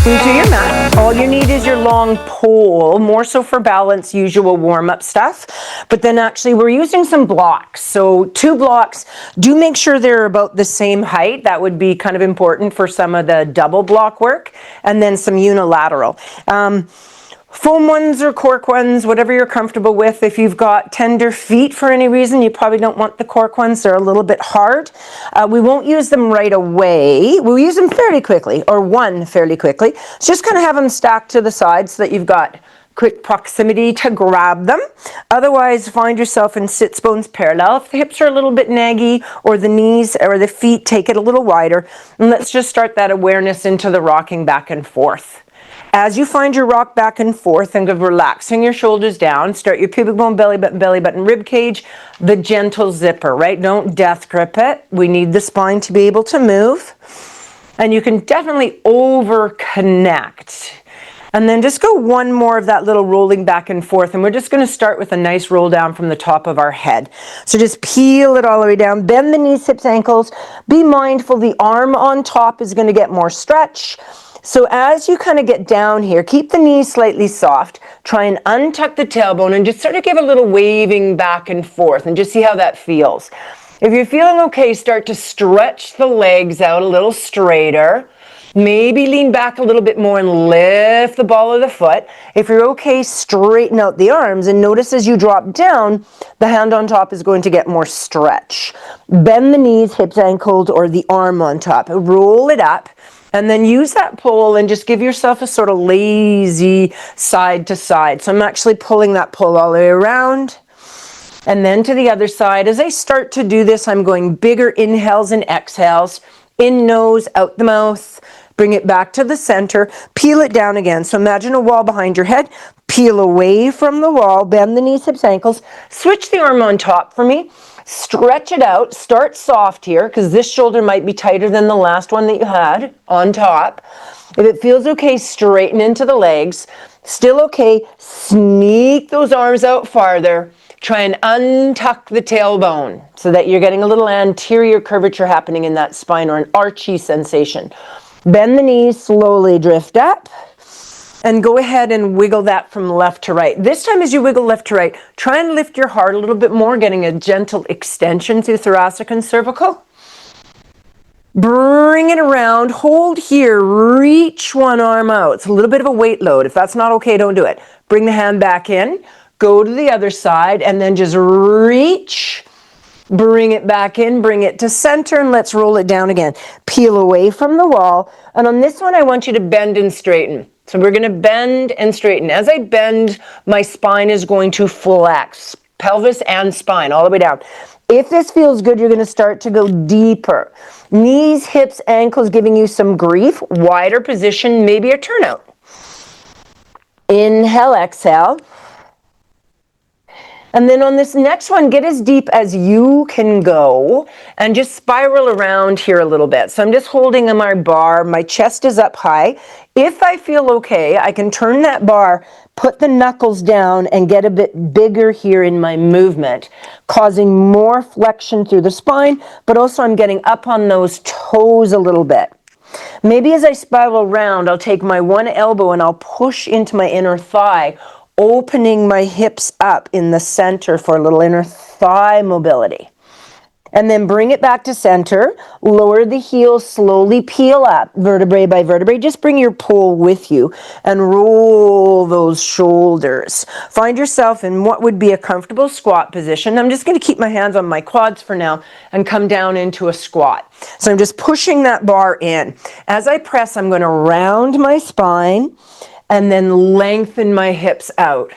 into your mat. All you need is your long pole, more so for balance, usual warm-up stuff. But then actually we're using some blocks. So 2 blocks, do make sure they're about the same height. That would be kind of important for some of the double block work. And then some unilateral. Foam ones or cork ones, whatever you're comfortable with. If you've got tender feet for any reason, you probably don't want the cork ones. They're a little bit hard. We won't use them right away. We'll use them fairly quickly, or one fairly quickly. So just kind of have them stacked to the side so that you've got quick proximity to grab them. Otherwise, find yourself in sits bones parallel. If the hips are a little bit naggy, or the knees or the feet, take it a little wider. And let's just start that awareness into the rocking back and forth. As you find your rock back and forth, think of relaxing your shoulders down. Start your pubic bone, belly button, rib cage, the gentle zipper, right? Don't death grip it. We need the spine to be able to move. And you can definitely over connect. And then just go one more of that little rolling back and forth. And we're just going to start with a nice roll down from the top of our head. So just peel it all the way down. Bend the knees, hips, ankles. Be mindful the arm on top is going to get more stretch. So as you kind of get down here, keep the knees slightly soft. Try and untuck the tailbone and just sort of give a little waving back and forth and just see how that feels. If you're feeling okay, start to stretch the legs out a little straighter. Maybe lean back a little bit more and lift the ball of the foot. If you're okay, straighten out the arms and notice as you drop down, the hand on top is going to get more stretch. Bend the knees, hips, ankles, or the arm on top. Roll it up. And then use that pole and just give yourself a sort of lazy side to side. So I'm actually pulling that pole all the way around. And then to the other side. As I start to do this, I'm going bigger inhales and exhales. In nose, out the mouth. Bring it back to the center. Peel it down again. So imagine a wall behind your head. Peel away from the wall. Bend the knees, hips, ankles. Switch the arm on top for me. Stretch it out. Start soft here because this shoulder might be tighter than the last one that you had on top. If it feels okay, straighten into the legs. Still okay, sneak those arms out farther. Try and untuck the tailbone so that you're getting a little anterior curvature happening in that spine, or an archy sensation. Bend the knees, slowly drift up. And go ahead and wiggle that from left to right. This time as you wiggle left to right, try and lift your heart a little bit more, getting a gentle extension through thoracic and cervical. Bring it around, hold here, reach one arm out. It's a little bit of a weight load. If that's not okay, don't do it. Bring the hand back in, go to the other side, and then just reach. Bring it back in, bring it to center, and let's roll it down again. Peel away from the wall. And on this one, I want you to bend and straighten. So we're going to bend and straighten. As I bend, my spine is going to flex, pelvis and spine, all the way down. If this feels good, you're going to start to go deeper. Knees, hips, ankles giving you some grief. Wider position, maybe a turnout. Inhale, exhale. And then on this next one, get as deep as you can go and just spiral around here a little bit. So I'm just holding on my bar. My chest is up high. If I feel okay, I can turn that bar, put the knuckles down, and get a bit bigger here in my movement, causing more flexion through the spine, but also I'm getting up on those toes a little bit. Maybe as I spiral around, I'll take my one elbow and I'll push into my inner thigh, opening my hips up in the center for a little inner thigh mobility. And then bring it back to center, lower the heels, slowly peel up, vertebrae by vertebrae. Just bring your pole with you and roll those shoulders. Find yourself in what would be a comfortable squat position. I'm just going to keep my hands on my quads for now and come down into a squat. So I'm just pushing that bar in. As I press, I'm going to round my spine and then lengthen my hips out.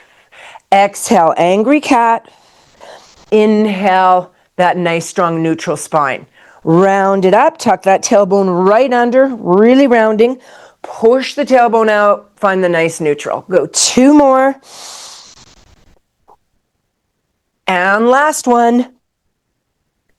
Exhale, angry cat. Inhale, that nice strong neutral spine. Round it up, tuck that tailbone right under, really rounding. Push the tailbone out, find the nice neutral. Go 2 more. And last one.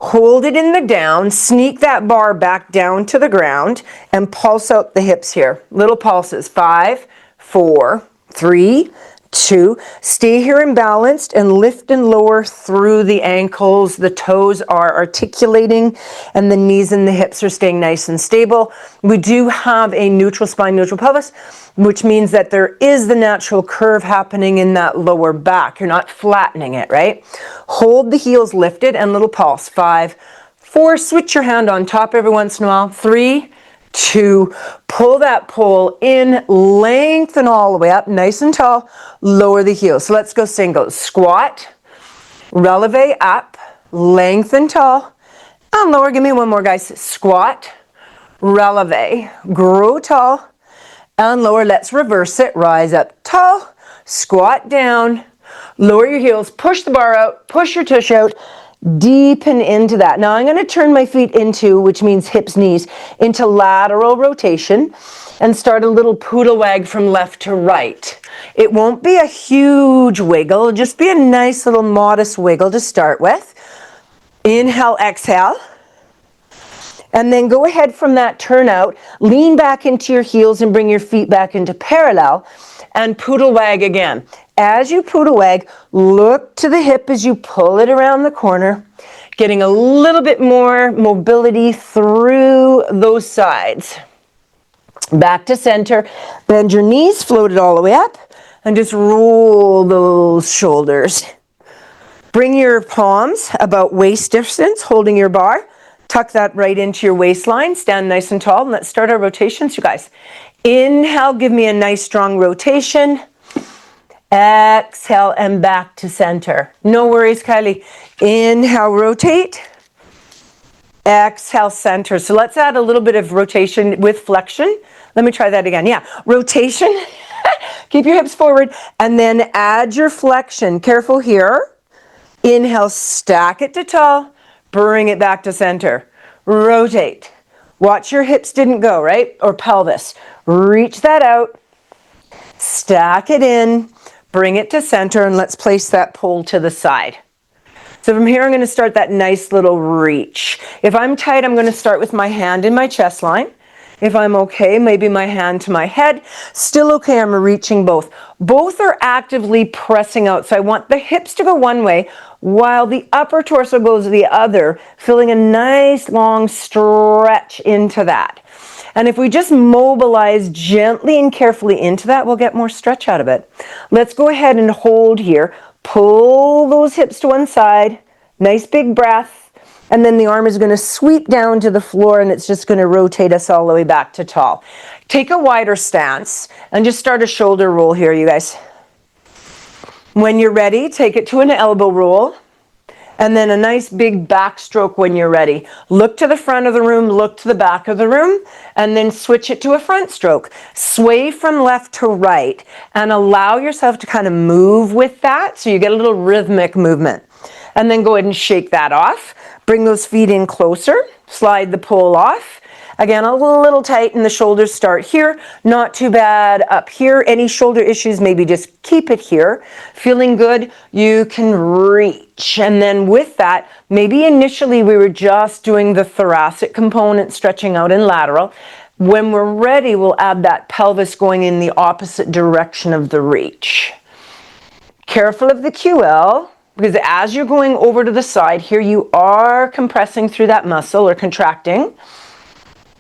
Hold it in the down, sneak that bar back down to the ground, and pulse out the hips here. Little pulses, 5, 4, 3, 2. Stay here and balanced and lift and lower through the ankles. The toes are articulating and the knees and the hips are staying nice and stable. We do have a neutral spine, neutral pelvis, which means that there is the natural curve happening in that lower back. You're not flattening it, right? Hold the heels lifted and little pulse. 5, 4, switch your hand on top every once in a while. 3, 2, pull that pole in, lengthen all the way up, nice and tall, lower the heels. So let's go singles. Squat, releve up, lengthen tall, and lower. Give me one more, guys. Squat, releve, grow tall, and lower. Let's reverse it. Rise up tall, squat down, lower your heels, push the bar out, push your tush out, deepen into that. Now I'm going to turn my feet into, which means hips, knees, into lateral rotation and start a little poodle wag from left to right. It won't be a huge wiggle, it'll just be a nice little modest wiggle to start with. Inhale, exhale. And then go ahead from that turn out, lean back into your heels and bring your feet back into parallel and poodle wag again. As you poodle wag, look to the hip as you pull it around the corner, getting a little bit more mobility through those sides. Back to center, bend your knees, float it all the way up, and just roll those shoulders. Bring your palms about waist distance, holding your bar. Tuck that right into your waistline. Stand nice and tall. And let's start our rotations, you guys. Inhale, give me a nice strong rotation. Exhale and back to center. No worries, Kylie. Inhale, rotate. Exhale, center. So let's add a little bit of rotation with flexion. Let me try that again. Yeah, rotation. Keep your hips forward. And then add your flexion. Careful here. Inhale, stack it to tall. Bring it back to center. Rotate. Watch your hips didn't go, right? Or pelvis. Reach that out. Stack it in. Bring it to center. And let's place that pole to the side. So from here, I'm going to start that nice little reach. If I'm tight, I'm going to start with my hand in my chest line. If I'm okay, maybe my hand to my head. Still okay, I'm reaching both. Both are actively pressing out. So I want the hips to go one way while the upper torso goes the other, feeling a nice long stretch into that. And if we just mobilize gently and carefully into that, we'll get more stretch out of it. Let's go ahead and hold here. Pull those hips to one side. Nice big breath. And then the arm is going to sweep down to the floor and it's just going to rotate us all the way back to tall. Take a wider stance and just start a shoulder roll here, you guys. When you're ready, take it to an elbow roll. And then a nice big backstroke when you're ready. Look to the front of the room, look to the back of the room, and then switch it to a front stroke. Sway from left to right and allow yourself to kind of move with that so you get a little rhythmic movement. And then go ahead and shake that off. Bring those feet in closer. Slide the pole off. Again, a little tight and the shoulders start here. Not too bad up here. Any shoulder issues, maybe just keep it here. Feeling good, you can reach. And then with that, maybe initially we were just doing the thoracic component, stretching out in lateral. When we're ready, we'll add that pelvis going in the opposite direction of the reach. Careful of the QL. Because as you're going over to the side here, you are compressing through that muscle or contracting.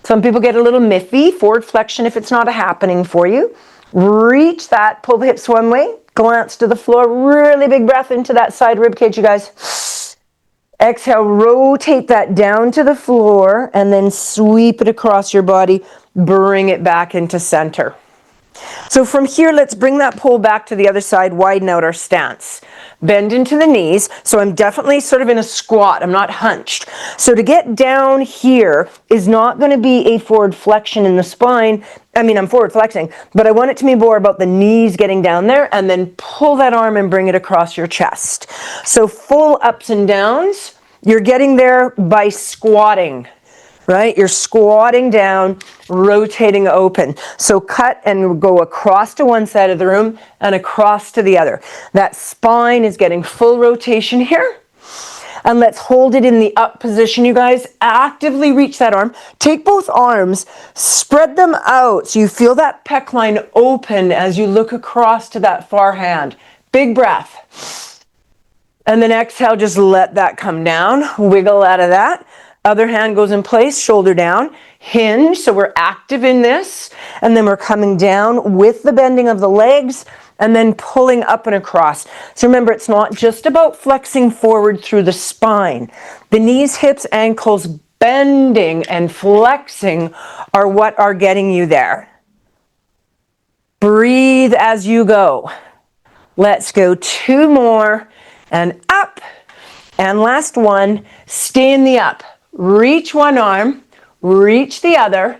Some people get a little miffy, forward flexion if it's not happening for you. Reach that, pull the hips one way, glance to the floor, really big breath into that side rib cage, you guys. Exhale, rotate that down to the floor and then sweep it across your body, bring it back into center. So from here, let's bring that pole back to the other side, widen out our stance. Bend into the knees. So I'm definitely sort of in a squat. I'm not hunched. So to get down here is not going to be a forward flexion in the spine. I mean, I'm forward flexing, but I want it to be more about the knees getting down there and then pull that arm and bring it across your chest. So full ups and downs. You're getting there by squatting. Right? You're squatting down, rotating open. So cut and go across to one side of the room and across to the other. That spine is getting full rotation here. And let's hold it in the up position, you guys. Actively reach that arm. Take both arms, spread them out so you feel that pec line open as you look across to that far hand. Big breath. And then exhale, just let that come down. Wiggle out of that. Other hand goes in place, shoulder down. Hinge, so we're active in this. And then we're coming down with the bending of the legs and then pulling up and across. So remember, it's not just about flexing forward through the spine. The knees, hips, ankles, bending and flexing are what are getting you there. Breathe as you go. Let's go 2 more and up. And last one, stay in the up. Reach one arm, reach the other,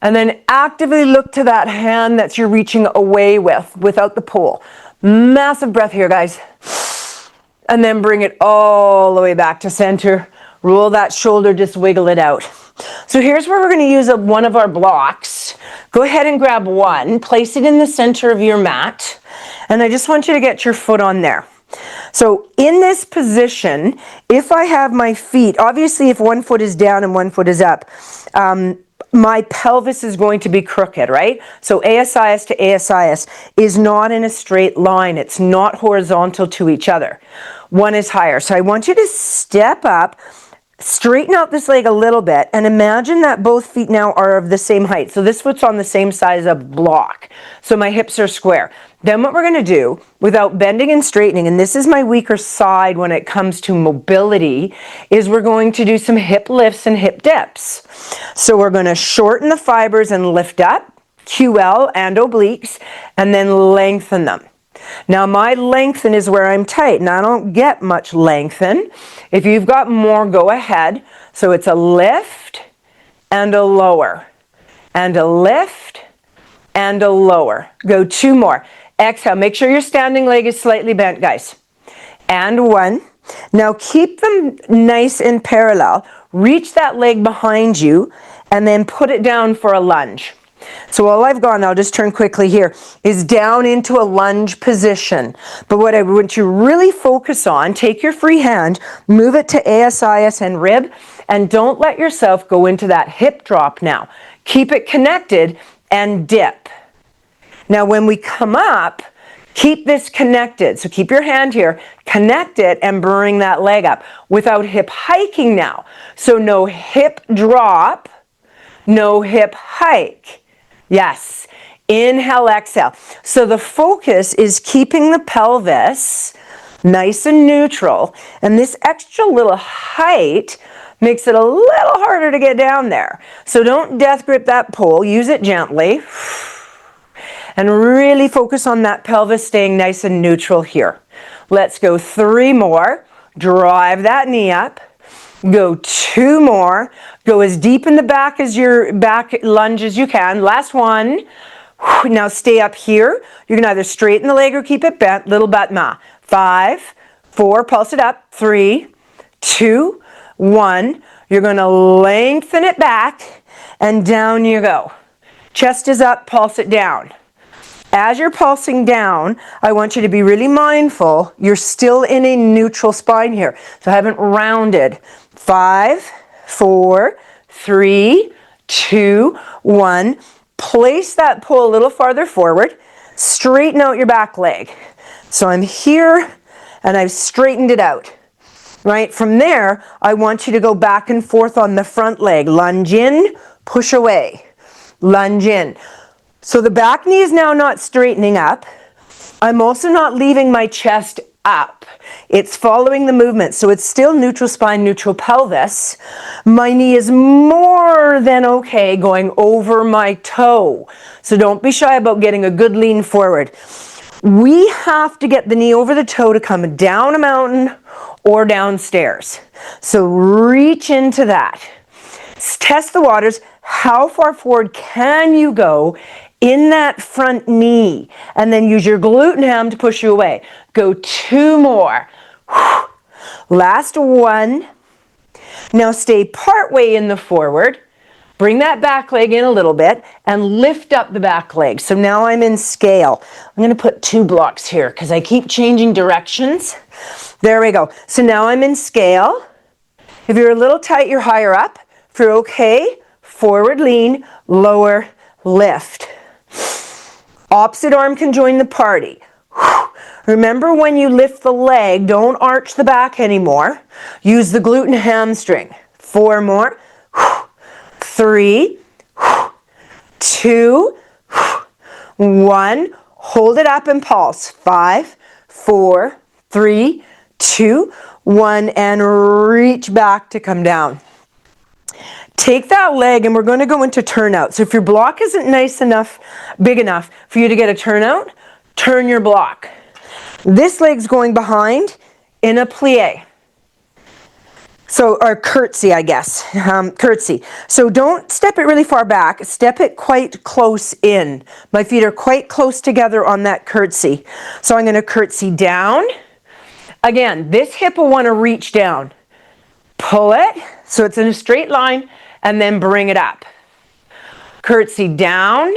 and then actively look to that hand that you're reaching away with, without the pull. Massive breath here, guys. And then bring it all the way back to center. Roll that shoulder, just wiggle it out. So here's where we're going to use one of our blocks. Go ahead and grab one, place it in the center of your mat, and I just want you to get your foot on there. So in this position, if I have my feet, obviously if one foot is down and one foot is up, my pelvis is going to be crooked, right? So ASIS to ASIS is not in a straight line. It's not horizontal to each other. One is higher. So I want you to step up, straighten out this leg a little bit, and imagine that both feet now are of the same height. So this foot's on the same size of block. So my hips are square. Then what we're going to do, without bending and straightening, and this is my weaker side when it comes to mobility, is we're going to do some hip lifts and hip dips. So we're going to shorten the fibers and lift up, QL and obliques, and then lengthen them. Now my lengthen is where I'm tight, and I don't get much lengthen. If you've got more, go ahead. So it's a lift and a lower, and a lift and a lower. Go 2 more. Exhale. Make sure your standing leg is slightly bent, guys. And 1. Now keep them nice and parallel. Reach that leg behind you and then put it down for a lunge. So all I've gone, I'll just turn quickly here, is down into a lunge position. But what I want you to really focus on, take your free hand, move it to ASIS and rib, and don't let yourself go into that hip drop now. Keep it connected and dip. Now when we come up, keep this connected. So keep your hand here, connect it, and bring that leg up without hip hiking now. So no hip drop, no hip hike. Yes. Inhale, exhale. So the focus is keeping the pelvis nice and neutral. And this extra little height makes it a little harder to get down there. So don't death grip that pole. Use it gently. And really focus on that pelvis staying nice and neutral here. Let's go 3 more. Drive that knee up. Go 2 more. Go as deep in the back as your back lunge as you can. Last one. Now stay up here. You can either straighten the leg or keep it bent. Little butt ma. 5, 4, pulse it up. 3, 2, 1. You're going to lengthen it back and down you go. Chest is up, pulse it down. As you're pulsing down, I want you to be really mindful. You're still in a neutral spine here. So I haven't rounded. 5, 4, 3, 2, 1. Place that pull a little farther forward. Straighten out your back leg. So I'm here and I've straightened it out. Right? From there, I want you to go back and forth on the front leg. Lunge in, push away. Lunge in. So the back knee is now not straightening up. I'm also not leaving my chest up. It's following the movement. So it's still neutral spine, neutral pelvis. My knee is more than okay going over my toe. So don't be shy about getting a good lean forward. We have to get the knee over the toe to come down a mountain or downstairs. So reach into that. Test the waters. How far forward can you go in that front knee? And then use your glute and ham to push you away. Go 2 more. Last one. Now stay part way in the forward. Bring that back leg in a little bit and lift up the back leg. So now I'm in scale. I'm going to put 2 blocks here because I keep changing directions. There we go. So now I'm in scale. If you're a little tight, you're higher up. If you're okay, forward lean, lower lift. Opposite arm can join the party. Remember, when you lift the leg, don't arch the back anymore. Use the glute and hamstring. 4 more. 3, 2, 1. Hold it up and pulse. 5, 4, 3, 2, 1, and reach back to come down. Take that leg and we're going to go into turnout. So if your block isn't nice enough, big enough for you to get a turnout, turn your block. This leg's going behind in a plie. So, or curtsy, I guess. Curtsy. So don't step it really far back. Step it quite close in. My feet are quite close together on that curtsy. So I'm going to curtsy down. Again, this hip will want to reach down. Pull it so it's in a straight line and then bring it up. Curtsy down,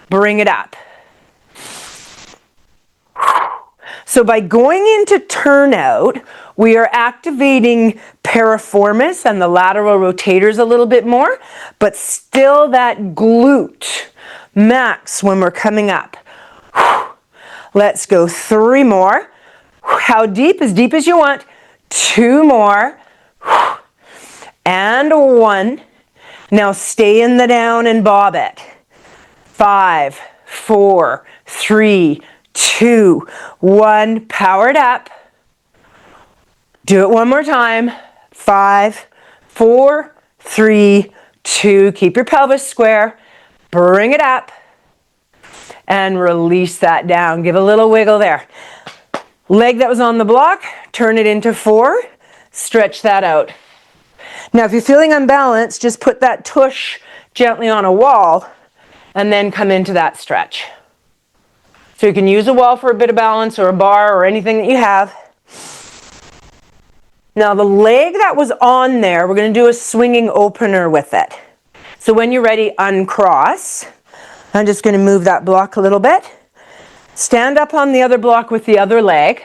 bring it up. So by going into turnout, we are activating piriformis and the lateral rotators a little bit more, but still that glute max when we're coming up. Let's go 3 more. How deep? As deep as you want. 2 more. And 1. Now stay in the down and bob it. 5, 4, 3, 2, 1. Power it up. Do it one more time. 5, 4, 3, 2. Keep your pelvis square. Bring it up. And release that down. Give a little wiggle there. Leg that was on the block, turn it into 4. Stretch that out. Now if you're feeling unbalanced, just put that tush gently on a wall and then come into that stretch. So you can use a wall for a bit of balance or a bar or anything that you have. Now the leg that was on there, we're going to do a swinging opener with it. So when you're ready, uncross. I'm just going to move that block a little bit. Stand up on the other block with the other leg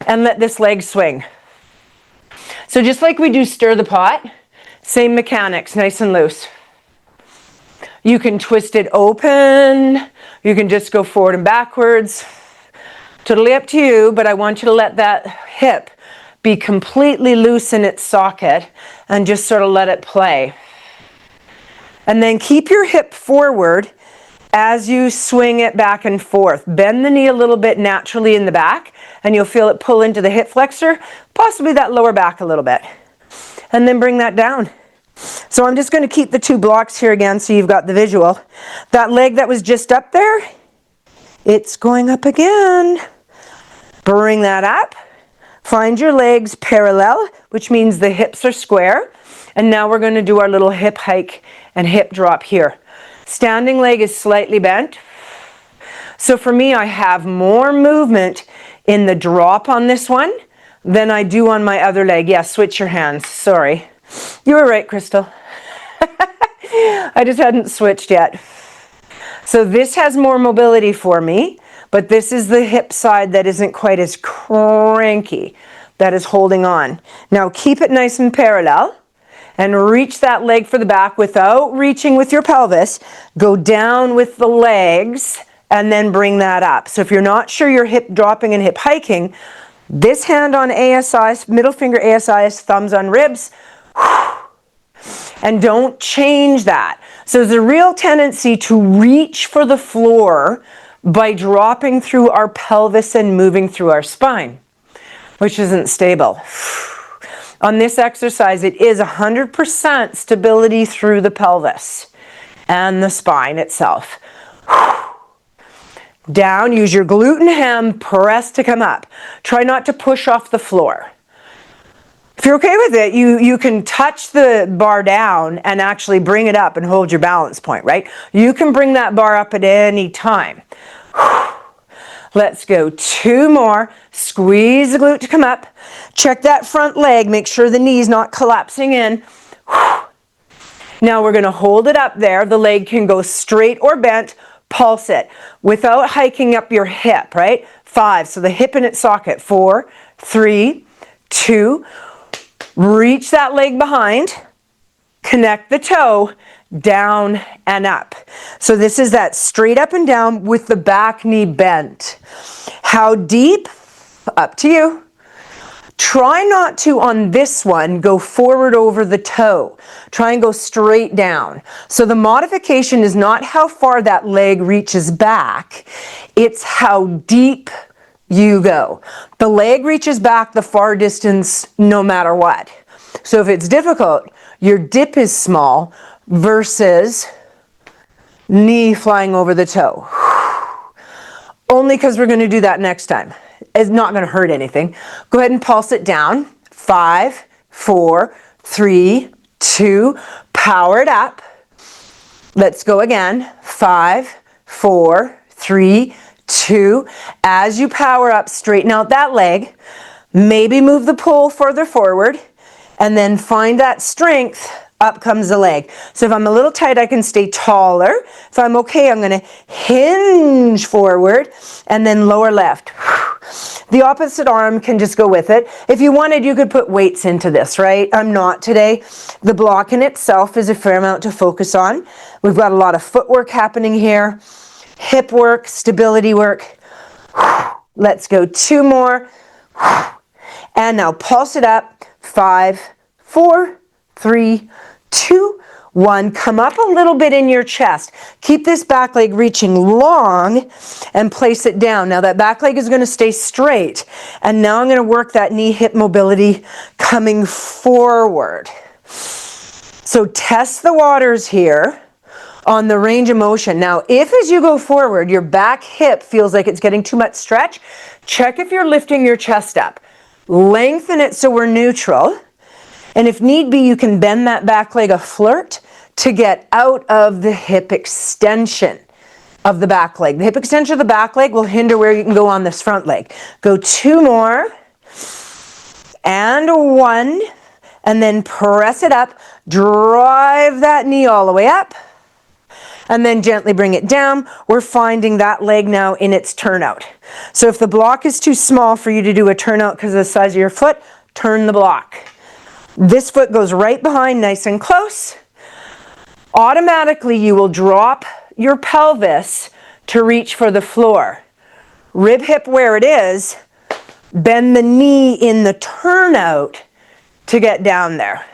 and let this leg swing. So just like we do stir the pot, same mechanics, nice and loose. You can twist it open. You can just go forward and backwards. Totally up to you, but I want you to let that hip be completely loose in its socket and just sort of let it play. And then keep your hip forward as you swing it back and forth. Bend the knee a little bit naturally in the back and you'll feel it pull into the hip flexor, possibly that lower back a little bit. And then bring that down. So I'm just going to keep the 2 blocks here again so you've got the visual. That leg that was just up there, it's going up again. Bring that up. Find your legs parallel, which means the hips are square. And now we're going to do our little hip hike and hip drop here. Standing leg is slightly bent. So for me, I have more movement in the drop on this one than I do on my other leg. Yeah, switch your hands. Sorry. You were right, Crystal. I just hadn't switched yet. So this has more mobility for me, but this is the hip side that isn't quite as cranky, that is holding on. Now keep it nice and parallel. And reach that leg for the back without reaching with your pelvis. Go down with the legs and then bring that up. So if you're not sure you're hip dropping and hip hiking, this hand on ASI, middle finger ASI, thumbs on ribs. And don't change that. So there's a real tendency to reach for the floor by dropping through our pelvis and moving through our spine, which isn't stable. On this exercise, it is 100% stability through the pelvis and the spine itself. Down, use your glute and ham, press to come up. Try not to push off the floor. If you're okay with it, you can touch the bar down and actually bring it up and hold your balance point, right? You can bring that bar up at any time. Let's go 2 more. Squeeze the glute to come up. Check that front leg. Make sure the knee's not collapsing in. Now we're going to hold it up there. The leg can go straight or bent. Pulse it without hiking up your hip, right? 5. So the hip in its socket. 4, 3, 2. Reach that leg behind. Connect the toe. Down and up. So this is that straight up and down with the back knee bent. How deep? Up to you. Try not to, on this one, go forward over the toe. Try and go straight down. So the modification is not how far that leg reaches back, it's how deep you go. The leg reaches back the far distance no matter what. So if it's difficult, your dip is small versus knee flying over the toe. Only because we're going to do that next time. It's not going to hurt anything. Go ahead and pulse it down. 5, 4, 3, 2. Power it up. Let's go again. 5, 4, 3, 2. As you power up, straighten out that leg. Maybe move the pole further forward. And then find that strength. Up comes the leg. So if I'm a little tight, I can stay taller. If I'm okay, I'm going to hinge forward and then lower left. The opposite arm can just go with it. If you wanted, you could put weights into this, right? I'm not today. The block in itself is a fair amount to focus on. We've got a lot of footwork happening here. Hip work, stability work. Let's go 2 more. And now pulse it up. 5, 4, 3, 2, 1. Come up a little bit in your chest. Keep this back leg reaching long and place it down. Now that back leg is going to stay straight. And now I'm going to work that knee hip mobility coming forward. So test the waters here on the range of motion. Now, if as you go forward, your back hip feels like it's getting too much stretch, check if you're lifting your chest up. Lengthen it so we're neutral. And if need be, you can bend that back leg a flirt to get out of the hip extension of the back leg. The hip extension of the back leg will hinder where you can go on this front leg. Go 2 more. And 1. And then press it up. Drive that knee all the way up. And then gently bring it down. We're finding that leg now in its turnout. So if the block is too small for you to do a turnout because of the size of your foot, turn the block. This foot goes right behind, nice and close. Automatically, you will drop your pelvis to reach for the floor. Rib hip where it is, bend the knee in the turnout to get down there.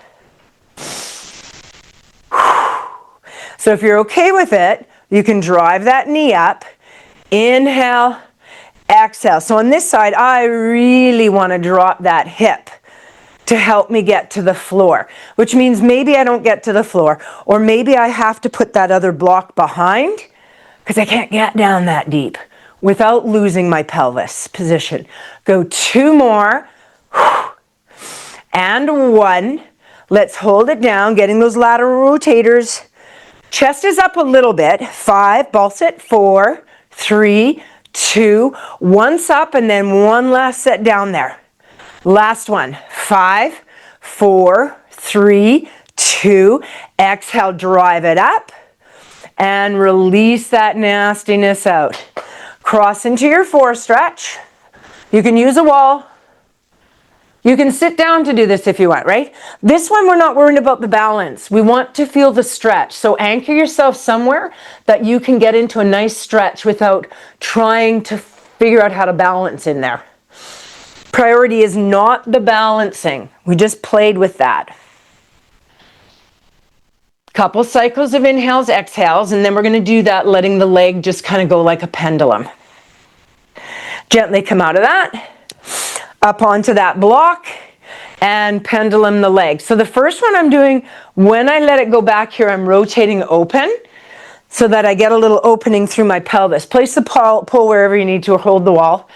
So if you're okay with it, you can drive that knee up. Inhale, exhale. So on this side, I really want to drop that hip to help me get to the floor, which means maybe I don't get to the floor, or maybe I have to put that other block behind because I can't get down that deep without losing my pelvis position. Go 2 more. And 1. Let's hold it down, getting those lateral rotators. Chest is up a little bit. 5, pulse it. 4, 3, 2. Once up and then 1 last set down there. Last one. 5, 4, 3, 2. Exhale, drive it up. And release that nastiness out. Cross into your 4 stretch. You can use a wall. You can sit down to do this if you want, right? This one, we're not worried about the balance. We want to feel the stretch. So anchor yourself somewhere that you can get into a nice stretch without trying to figure out how to balance in there. Priority is not the balancing. We just played with that. Couple cycles of inhales, exhales, and then we're going to do that letting the leg just kind of go like a pendulum. Gently come out of that, up onto that block, and pendulum the leg. So the first one I'm doing, when I let it go back here, I'm rotating open so that I get a little opening through my pelvis. Place the pole wherever you need to, or hold the wall.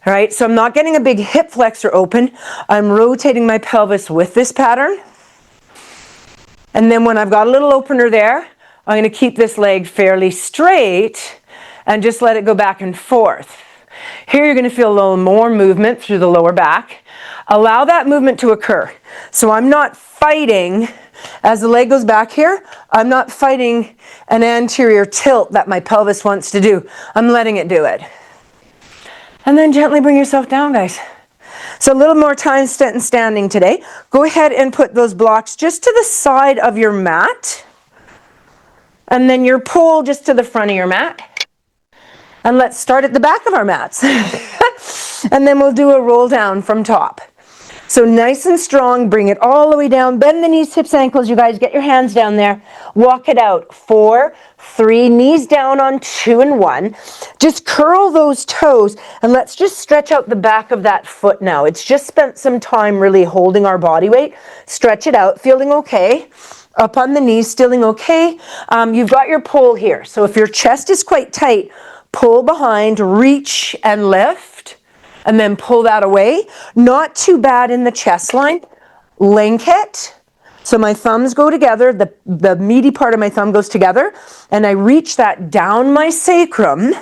All right, so I'm not getting a big hip flexor open. I'm rotating my pelvis with this pattern. And then when I've got a little opener there, I'm going to keep this leg fairly straight and just let it go back and forth. Here you're going to feel a little more movement through the lower back. Allow that movement to occur. So I'm not fighting As the leg goes back here, I'm not fighting an anterior tilt that my pelvis wants to do. I'm letting it do it. And then gently bring yourself down, guys. So a little more time standing today. Go ahead and put those blocks just to the side of your mat. And then your pole just to the front of your mat. And let's start at the back of our mats. And then we'll do a roll down from top. So nice and strong, bring it all the way down. Bend the knees, hips, ankles. You guys get your hands down there. Walk it out. 4, 3, knees down on 2 and 1. Just curl those toes and let's just stretch out the back of that foot now. It's just spent some time really holding our body weight. Stretch it out, feeling okay. Up on the knees, feeling okay. You've got your pole here. So if your chest is quite tight, pull behind, reach and lift. And then pull that away. Not too bad in the chest line. Link it. So my thumbs go together. The meaty part of my thumb goes together. And I reach that down my sacrum.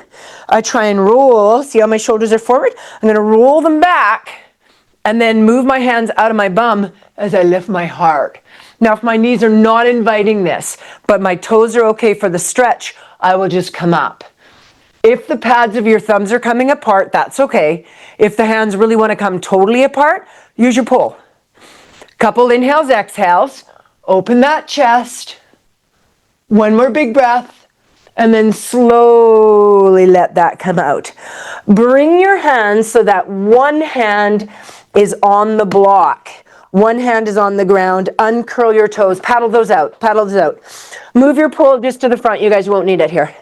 I try and roll. See how my shoulders are forward? I'm going to roll them back. And then move my hands out of my bum as I lift my heart. Now, if my knees are not inviting this, but my toes are okay for the stretch, I will just come up. If the pads of your thumbs are coming apart, that's okay. If the hands really want to come totally apart, use your pull. Couple inhales, exhales. Open that chest. One more big breath. And then slowly let that come out. Bring your hands so that one hand is on the block. One hand is on the ground. Uncurl your toes. Paddle those out. Paddle those out. Move your pull just to the front. You guys won't need it here.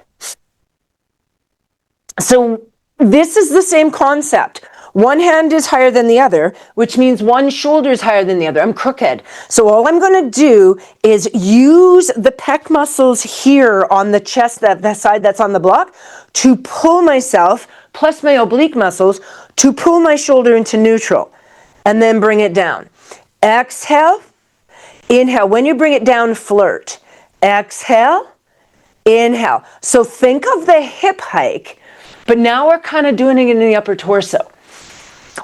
So this is the same concept. One hand is higher than the other, which means one shoulder is higher than the other. I'm crooked. So all I'm going to do is use the pec muscles here on the chest, the side that's on the block, to pull myself, plus my oblique muscles, to pull my shoulder into neutral. And then bring it down. Exhale. Inhale. When you bring it down, flirt. Exhale. Inhale. So think of the hip hike. But now we're kind of doing it in the upper torso.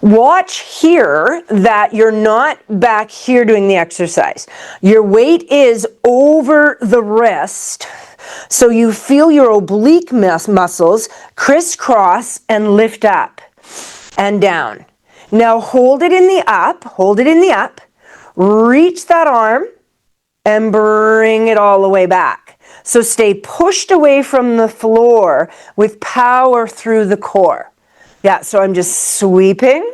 Watch here that you're not back here doing the exercise. Your weight is over the wrist. So you feel your oblique muscles crisscross and lift up and down. Now hold it in the up. Hold it in the up. Reach that arm and bring it all the way back. So stay pushed away from the floor with power through the core. Yeah, so I'm just sweeping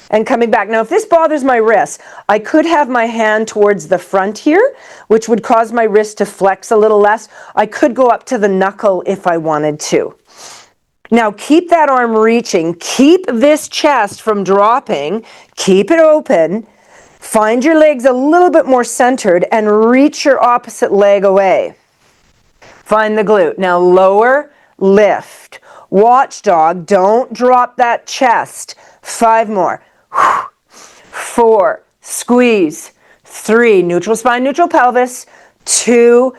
and coming back. Now, if this bothers my wrist, I could have my hand towards the front here, which would cause my wrist to flex a little less. I could go up to the knuckle if I wanted to. Now, keep that arm reaching. Keep this chest from dropping. Keep it open. Find your legs a little bit more centered and reach your opposite leg away. Find the glute. Now lower, lift. Watch dog. Don't drop that chest. 5 more. 4. Squeeze. 3. Neutral spine, neutral pelvis. 2.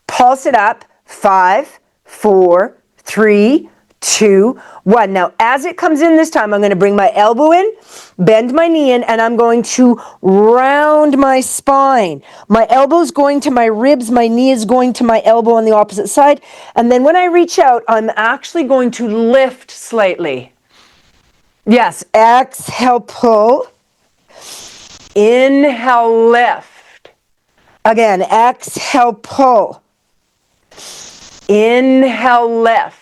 Pulse it up. 5, 4, 3, 2, 1. Now, as it comes in this time, I'm going to bring my elbow in, bend my knee in, and I'm going to round my spine. My elbow's going to my ribs, my knee is going to my elbow on the opposite side. And then when I reach out, I'm actually going to lift slightly. Yes, exhale, pull. Inhale, lift. Again, exhale, pull. Inhale, lift.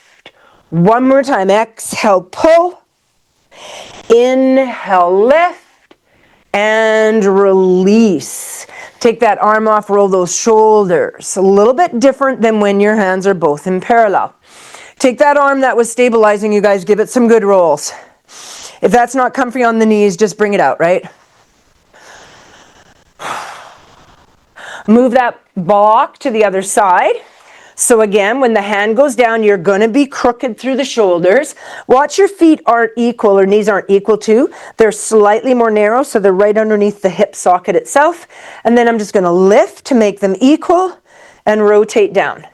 One more time. Exhale, pull. Inhale, lift. And release. Take that arm off, roll those shoulders. A little bit different than when your hands are both in parallel. Take that arm that was stabilizing, you guys, give it some good rolls. If that's not comfy on the knees, just bring it out, right? Move that block to the other side. So again, when the hand goes down, you're going to be crooked through the shoulders. Watch your feet aren't equal or knees aren't equal to. They're slightly more narrow, so they're right underneath the hip socket itself. And then I'm just going to lift to make them equal and rotate down.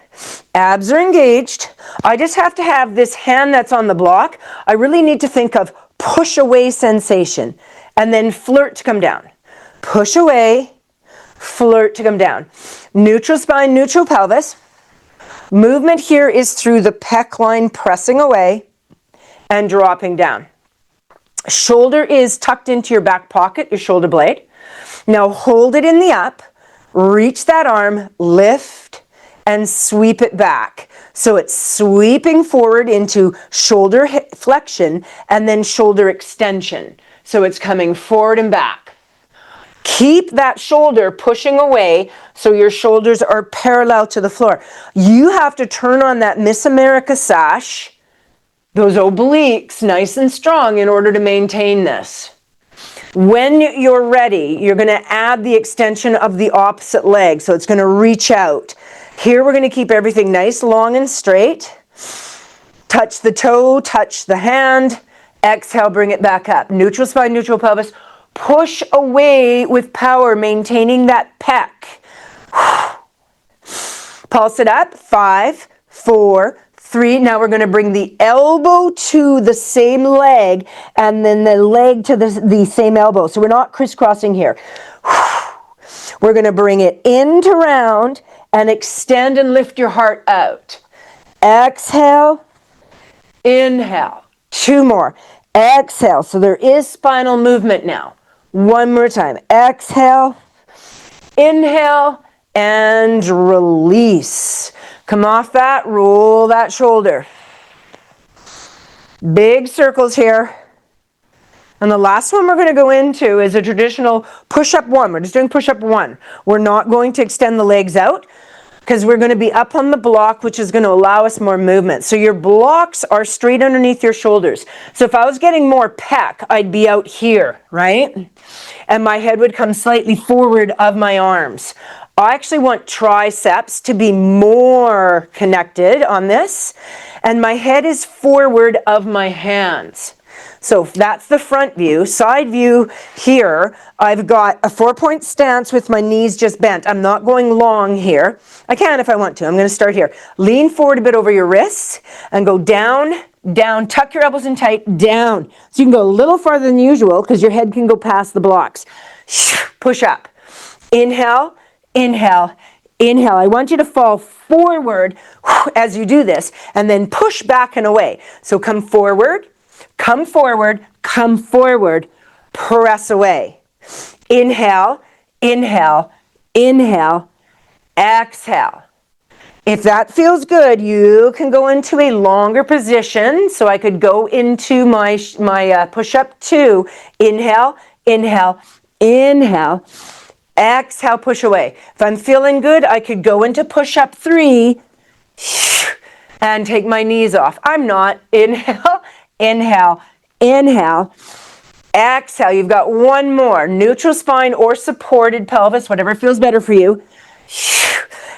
Abs are engaged. I just have to have this hand that's on the block. I really need to think of push away sensation and then flirt to come down. Push away, flirt to come down. Neutral spine, neutral pelvis. Movement here is through the pec line, pressing away and dropping down. Shoulder is tucked into your back pocket, your shoulder blade. Now hold it in the up, reach that arm, lift, and sweep it back. So it's sweeping forward into shoulder flexion and then shoulder extension. So it's coming forward and back. Keep that shoulder pushing away so your shoulders are parallel to the floor. You have to turn on that Miss America sash, those obliques nice and strong in order to maintain this. When you're ready, you're going to add the extension of the opposite leg. So it's going to reach out. Here we're going to keep everything nice, long, and straight. Touch the toe, touch the hand. Exhale, bring it back up. Neutral spine, neutral pelvis. Push away with power, maintaining that pec. Pulse it up. 5, 4, 3. Now we're going to bring the elbow to the same leg and then the leg to the same elbow. So we're not crisscrossing here. We're going to bring it into round and extend and lift your heart out. Exhale, inhale. 2 more. Exhale. So there is spinal movement now. 1 more time. Exhale, inhale, and release. Come off that, roll that shoulder. Big circles here. And the last one we're going to go into is a traditional push-up 1. We're just doing push-up 1. We're not going to extend the legs out because we're going to be up on the block, which is going to allow us more movement. So your blocks are straight underneath your shoulders. So if I was getting more pec, I'd be out here, right? And my head would come slightly forward of my arms. I actually want triceps to be more connected on this, and my head is forward of my hands. So that's the front view. Side view here, I've got a 4-point stance with my knees just bent. I'm not going long here. I can if I want to. I'm going to start here. Lean forward a bit over your wrists and go down, down. Tuck your elbows in tight, down. So you can go a little farther than usual because your head can go past the blocks. Push up. Inhale, inhale, inhale. I want you to fall forward as you do this and then push back and away. So come forward. Come forward, come forward, press away. Inhale, inhale, inhale, exhale. If that feels good, you can go into a longer position. So I could go into my push-up 2. Inhale, inhale, inhale, exhale, push away. If I'm feeling good, I could go into push-up 3 and take my knees off. I'm not. Inhale, inhale, inhale, exhale. You've got 1 more. Neutral spine or supported pelvis, whatever feels better for you.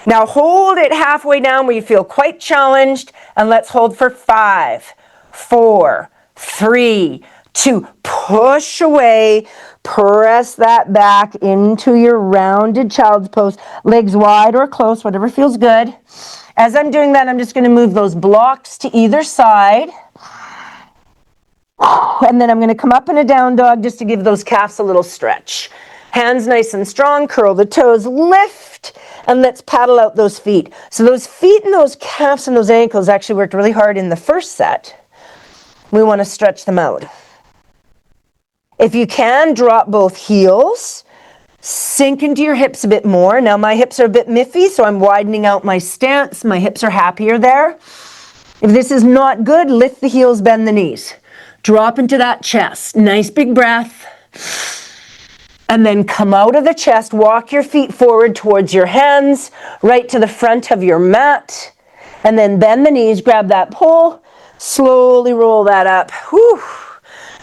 Now hold it halfway down where you feel quite challenged, and let's hold for 5, 4, 3, 2. Push away. Press that back into your rounded child's pose. Legs wide or close, whatever feels good. As I'm doing that, I'm just going to move those blocks to either side. And then I'm going to come up in a down dog just to give those calves a little stretch. Hands nice and strong, curl the toes, lift, and let's paddle out those feet. So those feet and those calves and those ankles actually worked really hard in the first set. We want to stretch them out. If you can, drop both heels, sink into your hips a bit more. Now my hips are a bit miffy, so I'm widening out my stance. My hips are happier there. If this is not good, lift the heels, bend the knees. Drop into that chest. Nice big breath. And then come out of the chest. Walk your feet forward towards your hands, right to the front of your mat. And then bend the knees, grab that pole, slowly roll that up. Whew.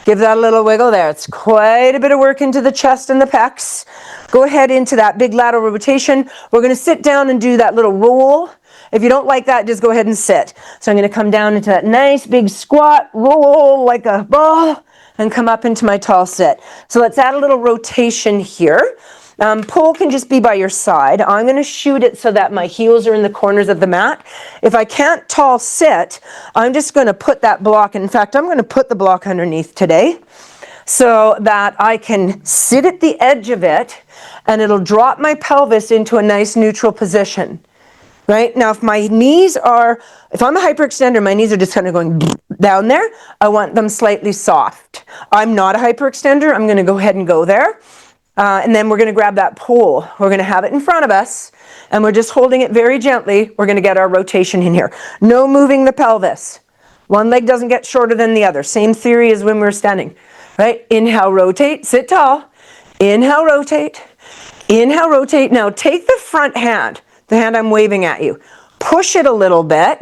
Give that a little wiggle there. It's quite a bit of work into the chest and the pecs. Go ahead into that big lateral rotation. We're going to sit down and do that little roll. If you don't like that, just go ahead and sit. So I'm going to come down into that nice big squat, roll like a ball, and come up into my tall sit. So let's add a little rotation here. Pole can just be by your side. I'm going to shoot it so that my heels are in the corners of the mat. If I can't tall sit, I'm just going to put that block. In fact, I'm going to put the block underneath today so that I can sit at the edge of it and it'll drop my pelvis into a nice neutral position. Right? Now, if I'm a hyperextender, my knees are just kind of going down there. I want them slightly soft. I'm not a hyperextender. I'm going to go ahead and go there. And then we're going to grab that pole. We're going to have it in front of us, and we're just holding it very gently. We're going to get our rotation in here. No moving the pelvis. One leg doesn't get shorter than the other. Same theory as when we were standing. Right? Inhale, rotate, sit tall. Inhale, rotate. Inhale, rotate. Now take the front hand, the hand I'm waving at you. Push it a little bit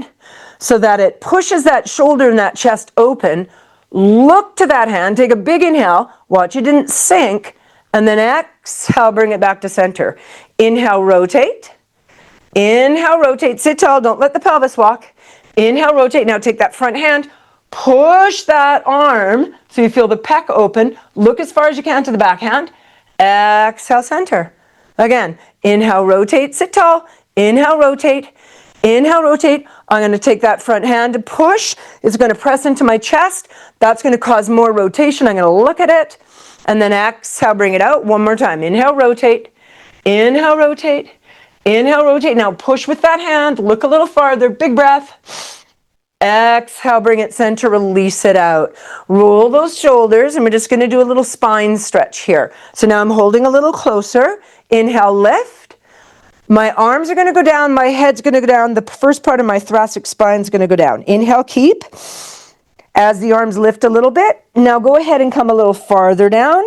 so that it pushes that shoulder and that chest open. Look to that hand. Take a big inhale. Watch it didn't sink. And then exhale, bring it back to center. Inhale, rotate. Inhale, rotate. Sit tall. Don't let the pelvis walk. Inhale, rotate. Now take that front hand. Push that arm so you feel the pec open. Look as far as you can to the back hand. Exhale, center. Again, inhale, rotate, sit tall. Inhale, rotate. Inhale, rotate. I'm going to take that front hand to push. It's going to press into my chest. That's going to cause more rotation. I'm going to look at it. And then exhale, bring it out. One more time. Inhale, rotate. Inhale, rotate. Inhale, rotate. Now push with that hand. Look a little farther. Big breath. Exhale, bring it center, release it out. Roll those shoulders, and we're just going to do a little spine stretch here. So now I'm holding a little closer. Inhale, lift. My arms are going to go down. My head's going to go down. The first part of my thoracic spine is going to go down. Inhale, keep. As the arms lift a little bit. Now go ahead and come a little farther down.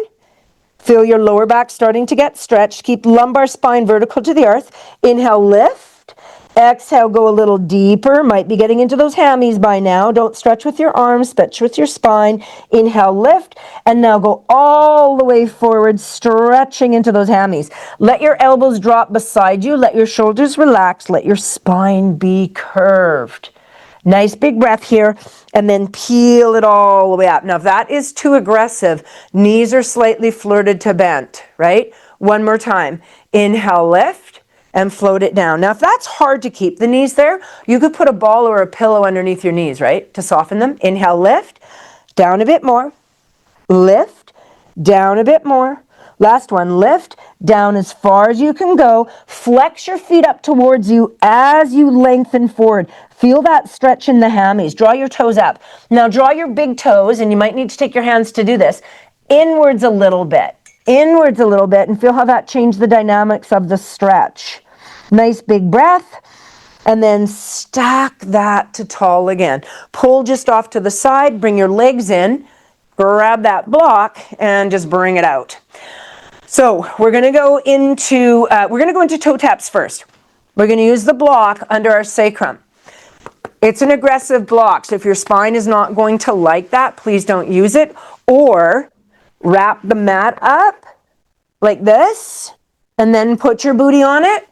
Feel your lower back starting to get stretched. Keep lumbar spine vertical to the earth. Inhale, lift. Exhale, go a little deeper. Might be getting into those hammies by now. Don't stretch with your arms, stretch with your spine. Inhale, lift. And now go all the way forward, stretching into those hammies. Let your elbows drop beside you. Let your shoulders relax. Let your spine be curved. Nice big breath here, and then peel it all the way up. Now, if that is too aggressive, knees are slightly flirted to bent, right? One more time. Inhale, lift, and float it down. Now, if that's hard to keep the knees there, you could put a ball or a pillow underneath your knees, right, to soften them. Inhale, lift, down a bit more. Lift, down a bit more. Last one, lift, down as far as you can go. Flex your feet up towards you as you lengthen forward. Feel that stretch in the hammies. Draw your toes up. Now draw your big toes, and you might need to take your hands to do this, inwards a little bit. Inwards a little bit, and feel how that changed the dynamics of the stretch. Nice big breath. And then stack that to tall again. Pull just off to the side, bring your legs in, grab that block, and just bring it out. So we're going to go into toe taps first. We're going to use the block under our sacrum. It's an aggressive block, so if your spine is not going to like that, please don't use it. Or wrap the mat up like this, and then put your booty on it.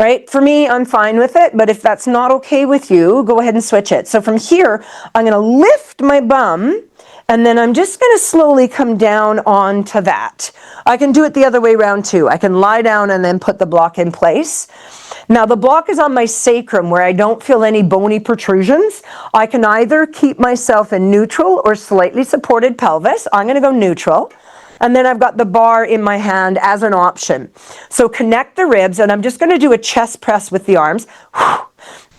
Right? For me, I'm fine with it, but if that's not okay with you, go ahead and switch it. So from here, I'm going to lift my bum, and then I'm just going to slowly come down onto that. I can do it the other way around too. I can lie down and then put the block in place. Now the block is on my sacrum where I don't feel any bony protrusions. I can either keep myself in neutral or slightly supported pelvis. I'm going to go neutral. And then I've got the bar in my hand as an option. So connect the ribs, and I'm just going to do a chest press with the arms.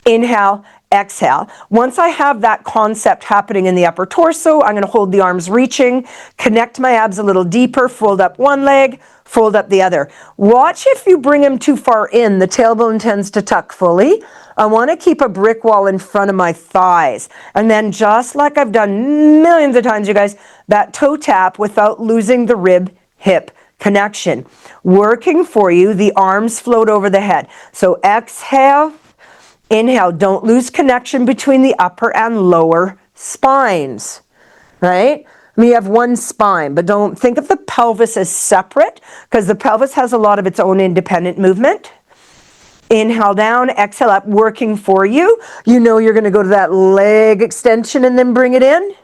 Inhale, exhale. Once I have that concept happening in the upper torso, I'm going to hold the arms reaching, connect my abs a little deeper, fold up one leg, fold up the other. Watch if you bring them too far in, the tailbone tends to tuck fully. I want to keep a brick wall in front of my thighs. And then just like I've done millions of times, you guys, that toe tap without losing the rib hip connection. Working for you, the arms float over the head. So exhale, inhale. Don't lose connection between the upper and lower spines, right? I mean, you have one spine, but don't think of the pelvis as separate, because the pelvis has a lot of its own independent movement. Inhale down, exhale up, working for you. You know you're going to go to that leg extension and then bring it in,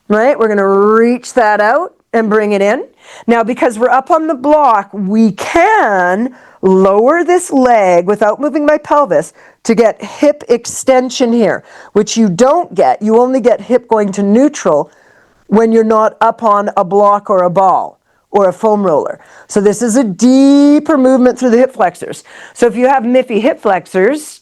right? We're going to reach that out and bring it in. Now, because we're up on the block, we can lower this leg without moving my pelvis to get hip extension here, which you don't get. You only get hip going to neutral when you're not up on a block or a ball. or a foam roller. So this is a deeper movement through the hip flexors. So if you have miffy hip flexors,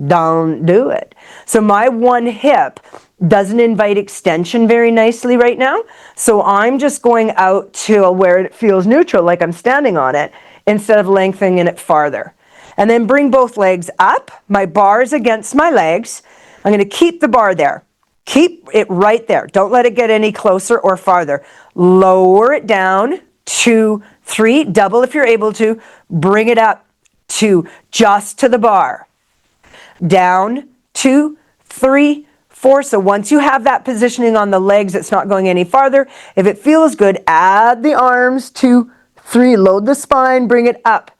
don't do it. So my one hip doesn't invite extension very nicely right now. So I'm just going out to where it feels neutral, like I'm standing on it, instead of lengthening it farther. And then bring both legs up. My bar is against my legs. I'm going to keep the bar there. Keep it right there. Don't let it get any closer or farther. Lower it down. 2, 3. Double if you're able to. Bring it up to just to the bar. Down, 2, 3, 4. So once you have that positioning on the legs, it's not going any farther. If it feels good, add the arms. 2, 3. Load the spine. Bring it up.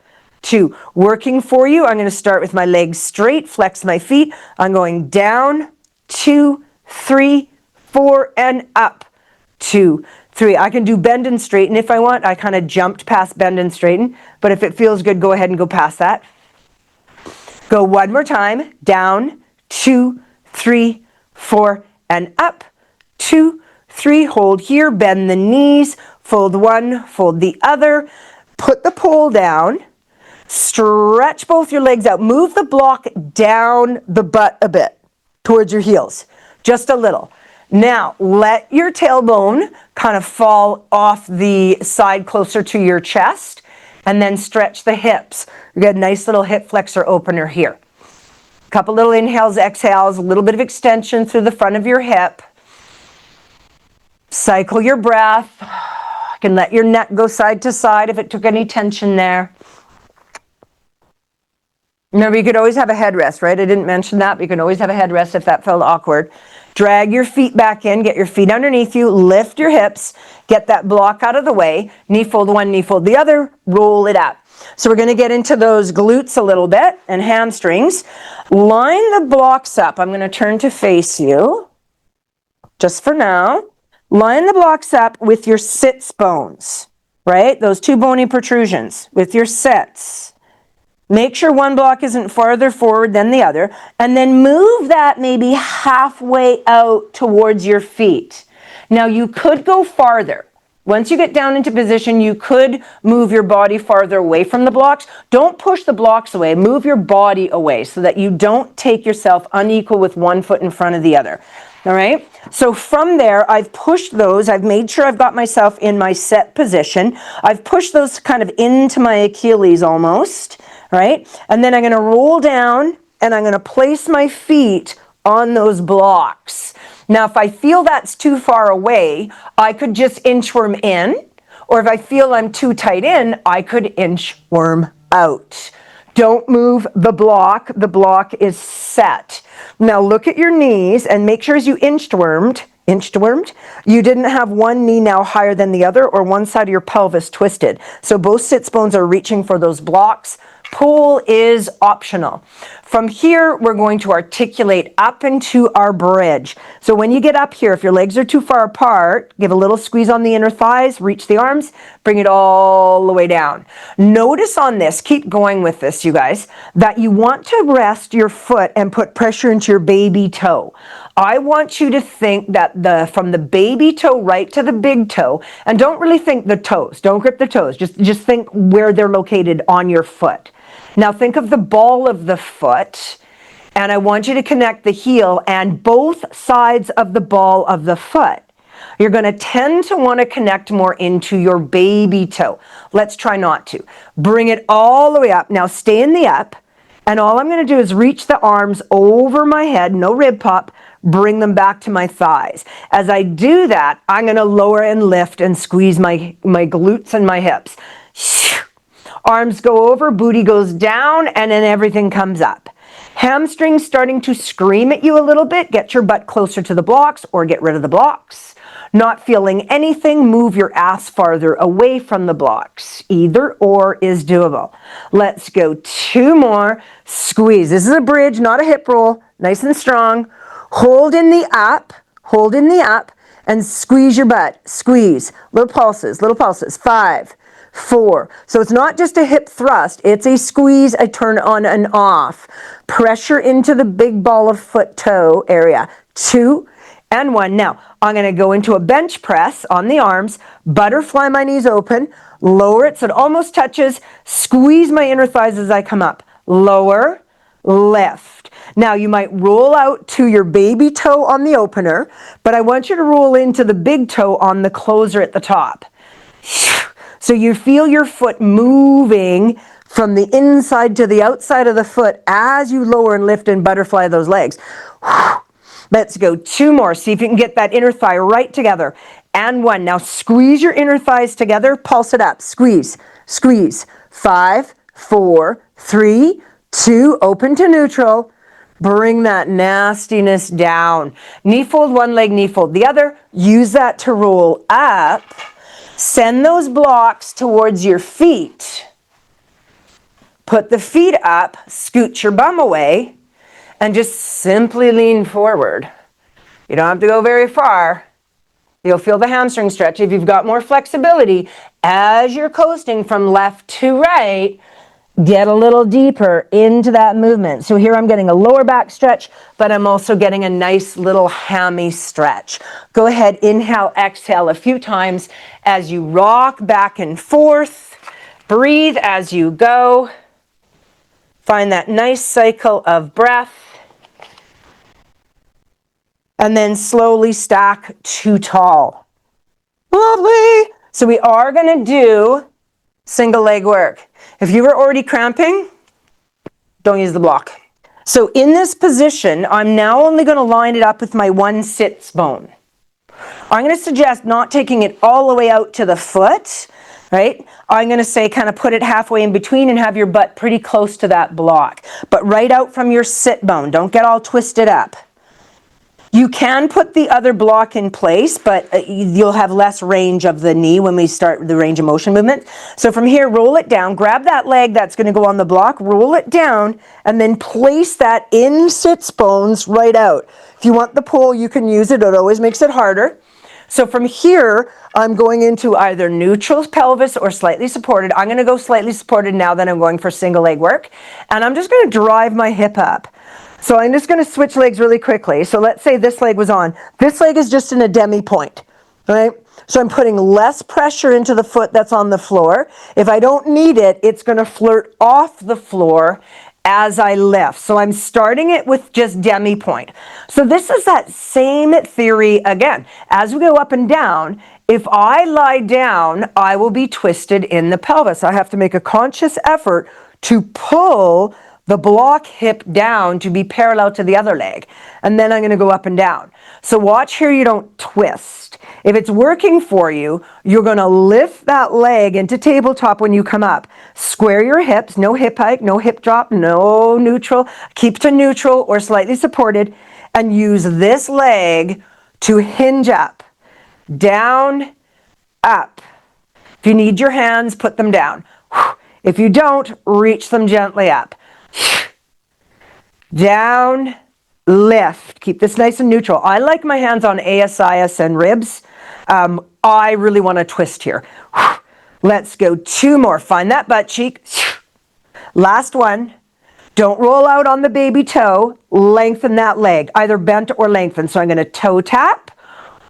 2. Working for you, I'm going to start with my legs straight. Flex my feet. I'm going down. 2, 3, 4, and up. 2, 3. I can do bend and straighten if I want. I kind of jumped past bend and straighten, but if it feels good, go ahead and go past that. Go one more time. Down, 2, 3, 4, and up. 2, 3. Hold here. Bend the knees. Fold one, fold the other. Put the pole down. Stretch both your legs out. Move the block down the butt a bit towards your heels. Just a little. Now, let your tailbone kind of fall off the side closer to your chest, and then stretch the hips. You get a nice little hip flexor opener here. A couple little inhales, exhales, a little bit of extension through the front of your hip. Cycle your breath. You can let your neck go side to side if it took any tension there. Remember, you could always have a headrest, right? I didn't mention that, but you can always have a headrest if that felt awkward. Drag your feet back in, get your feet underneath you, lift your hips, get that block out of the way, knee fold one, knee fold the other, roll it up. So we're going to get into those glutes a little bit and hamstrings. Line the blocks up. I'm going to turn to face you, just for now. Line the blocks up with your sits bones, right? Those 2 bony protrusions with your sits. Make sure one block isn't farther forward than the other, and then move that maybe halfway out towards your feet. Now you could go farther. Once you get down into position, you could move your body farther away from the blocks. Don't push the blocks away. Move your body away so that you don't take yourself unequal with one foot in front of the other. All right? So from there, I've pushed those. I've made sure I've got myself in my set position. I've pushed those kind of into my Achilles almost. Right? And then I'm going to roll down and I'm going to place my feet on those blocks. Now, if I feel that's too far away, I could just inchworm in, or if I feel I'm too tight in, I could inchworm out. Don't move the block. The block is set. Now look at your knees and make sure as you inchwormed, you didn't have one knee now higher than the other or one side of your pelvis twisted. So both sits bones are reaching for those blocks. Pull is optional. From here, we're going to articulate up into our bridge. So when you get up here, if your legs are too far apart, give a little squeeze on the inner thighs, reach the arms, bring it all the way down. Notice on this, keep going with this, you guys, that you want to rest your foot and put pressure into your baby toe. I want you to think that from the baby toe right to the big toe, and don't really think the toes, don't grip the toes, just think where they're located on your foot. Now think of the ball of the foot, and I want you to connect the heel and both sides of the ball of the foot. You're going to tend to want to connect more into your baby toe. Let's try not to. Bring it all the way up. Now stay in the up, and all I'm going to do is reach the arms over my head, no rib pop, bring them back to my thighs. As I do that, I'm going to lower and lift and squeeze my glutes and my hips. Arms go over, booty goes down, and then everything comes up. Hamstrings starting to scream at you a little bit. Get your butt closer to the blocks or get rid of the blocks. Not feeling anything, move your ass farther away from the blocks. Either or is doable. Let's go 2 more. Squeeze. This is a bridge, not a hip roll. Nice and strong. Hold in the up, and squeeze your butt. Squeeze. Little pulses. 5, 4. So it's not just a hip thrust, it's a squeeze, a turn on and off. Pressure into the big ball of foot toe area. 2, and 1. Now, I'm going to go into a bench press on the arms, butterfly my knees open, lower it so it almost touches, squeeze my inner thighs as I come up. Lower, lift. Now, you might roll out to your baby toe on the opener, but I want you to roll into the big toe on the closer at the top. So you feel your foot moving from the inside to the outside of the foot as you lower and lift and butterfly those legs. Let's go 2 more. See if you can get that inner thigh right together. And 1. Now squeeze your inner thighs together. Pulse it up. Squeeze, squeeze. 5, 4, 3, 2. Open to neutral. Bring that nastiness down. Knee fold one leg, knee fold the other. Use that to roll up. Send those blocks towards your feet. Put the feet up, scoot your bum away, and just simply lean forward. You don't have to go very far. You'll feel the hamstring stretch. If you've got more flexibility, as you're coasting from left to right, get a little deeper into that movement. So here I'm getting a lower back stretch, but I'm also getting a nice little hammy stretch. Go ahead, inhale, exhale a few times as you rock back and forth. Breathe as you go. Find that nice cycle of breath. And then slowly stack to tall. Lovely. So we are going to do single leg work. If you were already cramping, don't use the block. So in this position, I'm now only going to line it up with my one sits bone. I'm going to suggest not taking it all the way out to the foot, right? I'm going to say kind of put it halfway in between and have your butt pretty close to that block. But right out from your sit bone. Don't get all twisted up. You can put the other block in place, but you'll have less range of the knee when we start the range of motion movement. So from here, roll it down, grab that leg that's going to go on the block, roll it down, and then place that in sits bones right out. If you want the pole, you can use it. It always makes it harder. So from here, I'm going into either neutral pelvis or slightly supported. I'm going to go slightly supported now that I'm going for single leg work. And I'm just going to drive my hip up. So I'm just going to switch legs really quickly. So let's say this leg was on. This leg is just in a demi point, right? So I'm putting less pressure into the foot that's on the floor. If I don't need it, it's going to flirt off the floor as I lift. So I'm starting it with just demi point. So this is that same theory again. As we go up and down, if I lie down, I will be twisted in the pelvis. I have to make a conscious effort to pull the block hip down to be parallel to the other leg. And then I'm going to go up and down. So watch here you don't twist. If it's working for you, you're going to lift that leg into tabletop when you come up. Square your hips, no hip hike, no hip drop, no neutral. Keep to neutral or slightly supported. And use this leg to hinge up. Down, up. If you need your hands, put them down. If you don't, reach them gently up. Down, lift. Keep this nice and neutral. I like my hands on ASIS and ribs. I really want to twist here. Let's go 2 more. Find that butt cheek. Last one. Don't roll out on the baby toe. Lengthen that leg, either bent or lengthened. So I'm going to toe tap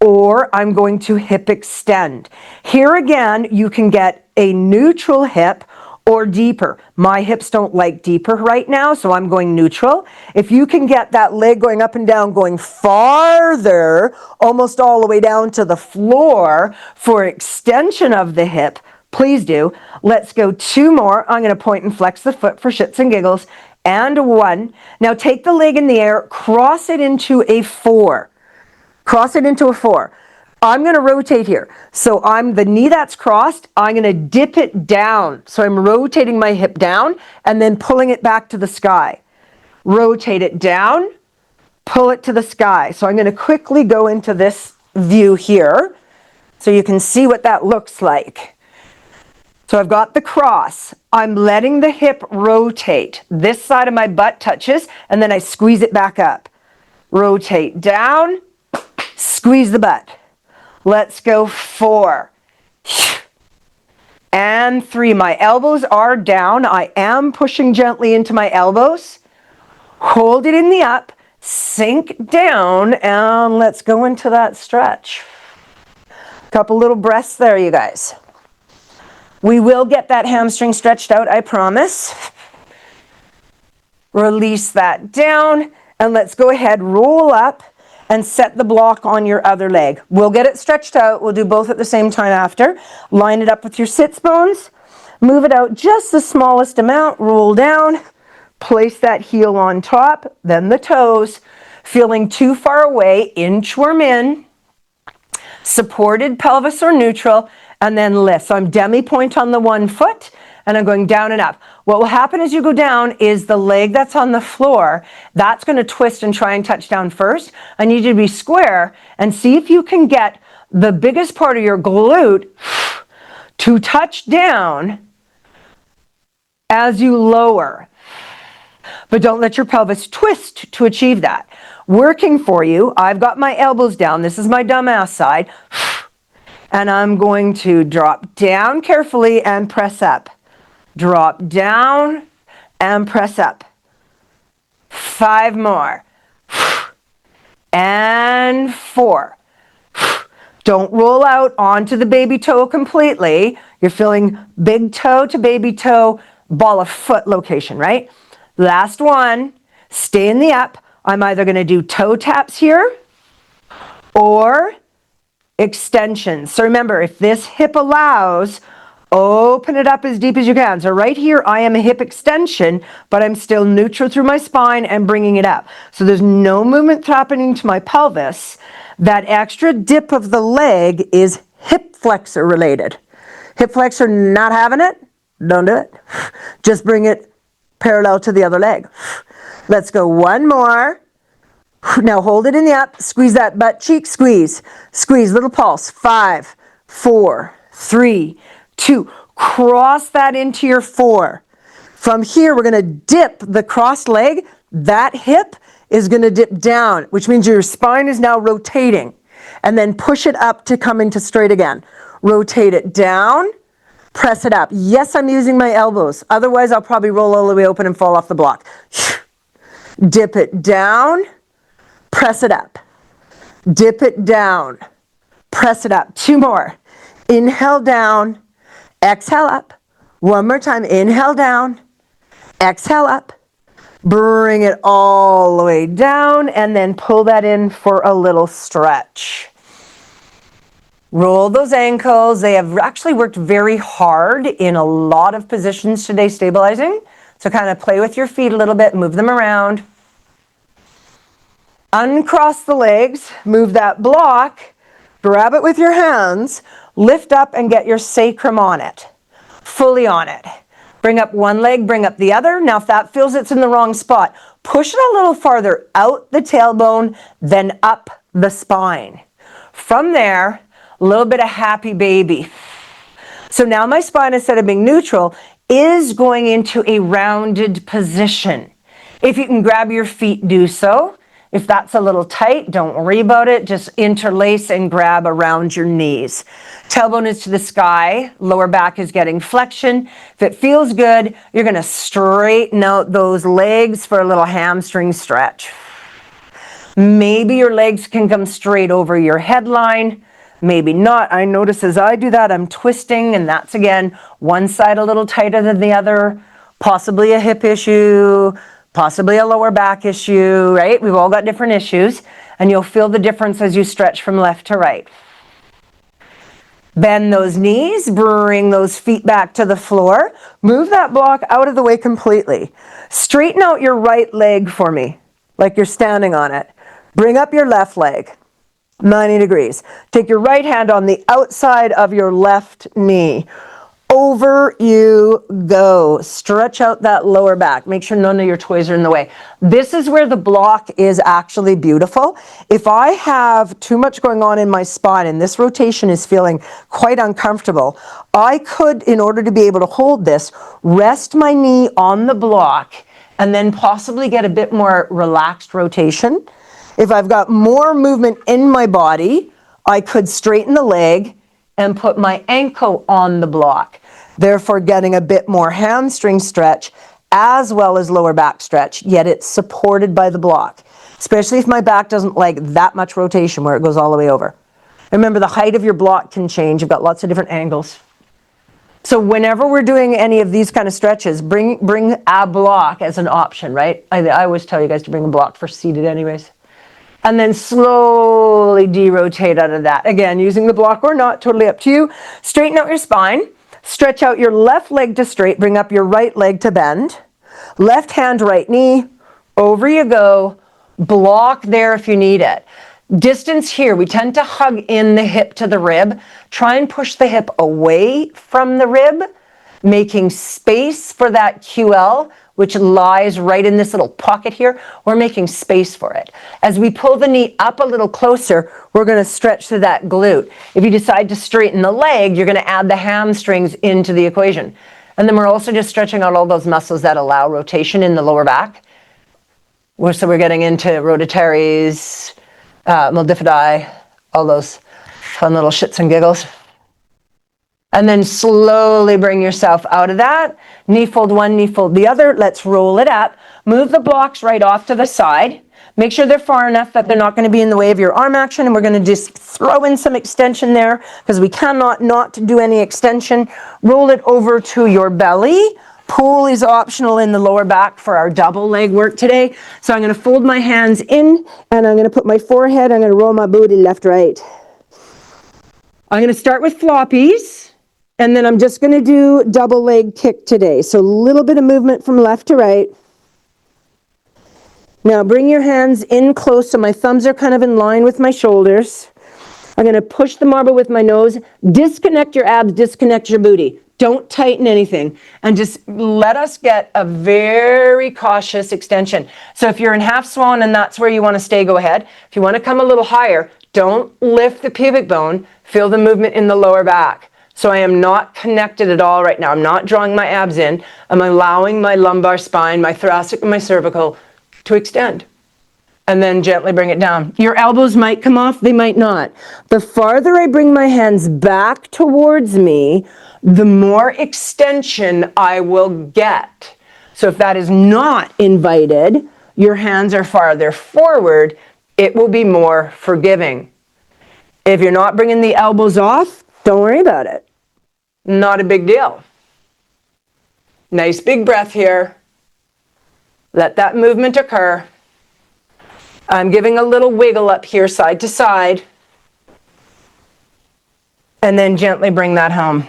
or I'm going to hip extend. Here again, you can get a neutral hip or deeper. My hips don't like deeper right now, so I'm going neutral. If you can get that leg going up and down, going farther, almost all the way down to the floor for extension of the hip, please do. Let's go 2 more. I'm going to point and flex the foot for shits and giggles. And 1. Now take the leg in the air, cross it into a 4. Cross it into a 4. I'm going to rotate here. So I'm the knee that's crossed, I'm going to dip it down. So I'm rotating my hip down and then pulling it back to the sky. Rotate it down, pull it to the sky. So I'm going to quickly go into this view here so you can see what that looks like. So I've got the cross. I'm letting the hip rotate. This side of my butt touches and then I squeeze it back up. Rotate down, squeeze the butt. Let's go 4. And 3. My elbows are down. I am pushing gently into my elbows. Hold it in the up. sink down, and let's go into that stretch. Couple little breaths there, you guys. We will get that hamstring stretched out, I promise. Release that down, and let's go ahead, roll up, and set the block on your other leg. We'll get it stretched out. We'll do both at the same time after. Line it up with your sits bones. Move it out just the smallest amount. Roll down. Place that heel on top, then the toes. Feeling too far away, inchworm in. Supported pelvis or neutral, and then lift. So I'm demi-point on the one foot, and I'm going down and up. What will happen as you go down is the leg that's on the floor, that's going to twist and try and touch down first. I need you to be square and see if you can get the biggest part of your glute to touch down as you lower. But don't let your pelvis twist to achieve that. Working for you, I've got my elbows down. This is my dumbass side. And I'm going to drop down carefully and press up. Drop down and press up. 5 more. And 4. Don't roll out onto the baby toe completely. You're feeling big toe to baby toe, ball of foot location, right? Last one. Stay in the up. I'm either going to do toe taps here or extensions. So remember, if this hip allows, open it up as deep as you can. So right here, I am a hip extension, but I'm still neutral through my spine and bringing it up. So there's no movement happening to my pelvis. That extra dip of the leg is hip flexor related. Hip flexor not having it, don't do it. Just bring it parallel to the other leg. Let's go one more. Now hold it in the up, squeeze that butt cheek, squeeze, squeeze, little pulse. 5, 4, 3, 2. Cross that into your 4. From here, we're going to dip the crossed leg. That hip is going to dip down, which means your spine is now rotating. And then push it up to come into straight again. Rotate it down, press it up. Yes, I'm using my elbows. Otherwise, I'll probably roll all the way open and fall off the block. Dip it down. Press it up. Dip it down. Press it up. 2 more. Inhale down. Exhale up. One more time. Inhale down. Exhale up. Bring it all the way down and then pull that in for a little stretch. Roll those ankles. They have actually worked very hard in a lot of positions today, stabilizing. So kind of play with your feet a little bit. Move them around. Uncross the legs, move that block, grab it with your hands, lift up and get your sacrum on it, fully on it. Bring up one leg, bring up the other. Now if that feels it's in the wrong spot, push it a little farther out the tailbone, then up the spine. From there, a little bit of happy baby. So now my spine, instead of being neutral, is going into a rounded position. If you can grab your feet, do so. If that's a little tight, don't worry about it. Just interlace and grab around your knees. Tailbone is to the sky. Lower back is getting flexion. If it feels good, you're going to straighten out those legs for a little hamstring stretch. Maybe your legs can come straight over your headline. Maybe not. I notice as I do that, I'm twisting, and that's, again, one side a little tighter than the other. Possibly a hip issue. Possibly a lower back issue, right? We've all got different issues, and you'll feel the difference as you stretch from left to right. Bend those knees, bring those feet back to the floor. Move that block out of the way completely. Straighten out your right leg for me, like you're standing on it. Bring up your left leg, 90 degrees. Take your right hand on the outside of your left knee. Over you go. Stretch out that lower back. Make sure none of your toys are in the way. This is where the block is actually beautiful. If I have too much going on in my spine and this rotation is feeling quite uncomfortable, I could, in order to be able to hold this, rest my knee on the block and then possibly get a bit more relaxed rotation. If I've got more movement in my body, I could straighten the leg and put my ankle on the block, therefore getting a bit more hamstring stretch as well as lower back stretch, yet it's supported by the block. especially if my back doesn't like that much rotation where it goes all the way over. Remember, the height of your block can change. You've got lots of different angles. So whenever we're doing any of these kind of stretches, bring a block as an option, right? I always tell you guys to bring a block for seated anyways. And then slowly derotate out of that. Again, using the block or not, totally up to you. Straighten out your spine. Stretch out your left leg to straight. Bring up your right leg to bend. Left hand, right knee. Over you go. Block there if you need it. Distance here, we tend to hug in the hip to the rib. Try and push the hip away from the rib, making space for that QL, which lies right in this little pocket here. We're making space for it. As we pull the knee up a little closer, we're going to stretch through that glute. If you decide to straighten the leg, you're going to add the hamstrings into the equation. And then we're also just stretching out all those muscles that allow rotation in the lower back. So we're getting into rotaries, multifidi, all those fun little shits and giggles. And then slowly bring yourself out of that. Knee fold one, knee fold the other. Let's roll it up. Move the blocks right off to the side. Make sure they're far enough that they're not going to be in the way of your arm action. And we're going to just throw in some extension there because we cannot not do any extension. Roll it over to your belly. Pull is optional in the lower back for our double leg work today. So I'm going to fold my hands in and I'm going to put my forehead. I'm going to roll my booty left, right. I'm going to start with floppies. And then I'm just going to do double leg kick today. So a little bit of movement from left to right. Now bring your hands in close so my thumbs are kind of in line with my shoulders. I'm going to push the marble with my nose. Disconnect your abs, disconnect your booty. Don't tighten anything. And just let us get a very cautious extension. So if you're in half swan and that's where you want to stay, go ahead. If you want to come a little higher, don't lift the pubic bone. Feel the movement in the lower back. So I am not connected at all right now. I'm not drawing my abs in. I'm allowing my lumbar spine, my thoracic and my cervical to extend. And then gently bring it down. Your elbows might come off, they might not. The farther I bring my hands back towards me, the more extension I will get. So if that is not invited, your hands are farther forward, it will be more forgiving. If you're not bringing the elbows off, don't worry about it. Not a big deal. Nice big breath here. Let that movement occur. I'm giving a little wiggle up here, side to side. And then gently bring that home.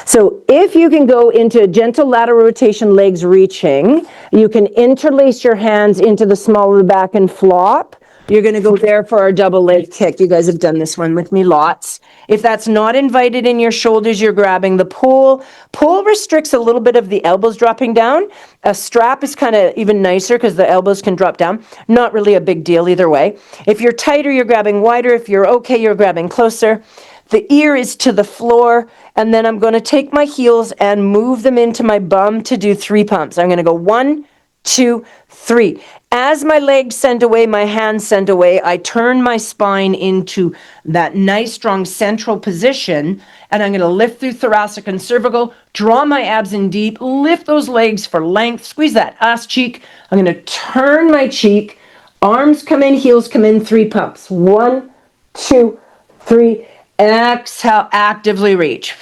So if you can go into gentle lateral rotation, legs reaching, you can interlace your hands into the small of the back and flop. You're going to go there for our double leg kick. You guys have done this one with me lots. If that's not invited in your shoulders, you're grabbing the pull. Pull restricts a little bit of the elbows dropping down. A strap is kind of even nicer because the elbows can drop down. Not really a big deal either way. If you're tighter, you're grabbing wider. If you're okay, you're grabbing closer. The ear is to the floor, and then I'm going to take my heels and move them into my bum to do 3 pumps. I'm going to go 1, 2, 3. As my legs send away, my hands send away, I turn my spine into that nice, strong central position, and I'm going to lift through thoracic and cervical, draw my abs in deep, lift those legs for length, squeeze that ass cheek. I'm going to turn my cheek, arms come in, heels come in, 3 pumps. 1, 2, 3. Exhale, actively reach.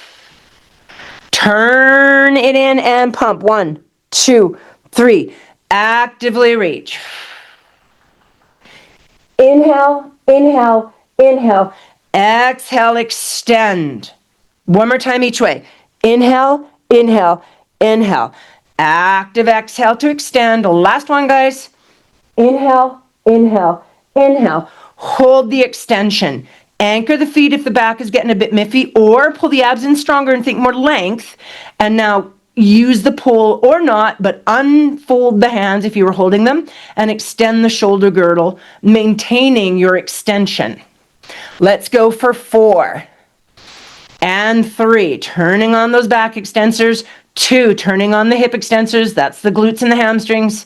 Turn it in and pump. 1, 2, 3. Actively reach. Inhale, inhale, inhale. Exhale, extend. One more time each way. Inhale, inhale, inhale. Active exhale to extend. Last one, guys. Inhale, inhale, inhale. Hold the extension. Anchor the feet if the back is getting a bit miffy, or pull the abs in stronger and think more length. And now use the pull or not, but unfold the hands if you were holding them and extend the shoulder girdle, maintaining your extension. Let's go for 4 and 3. Turning on those back extensors. 2, turning on the hip extensors. That's the glutes and the hamstrings.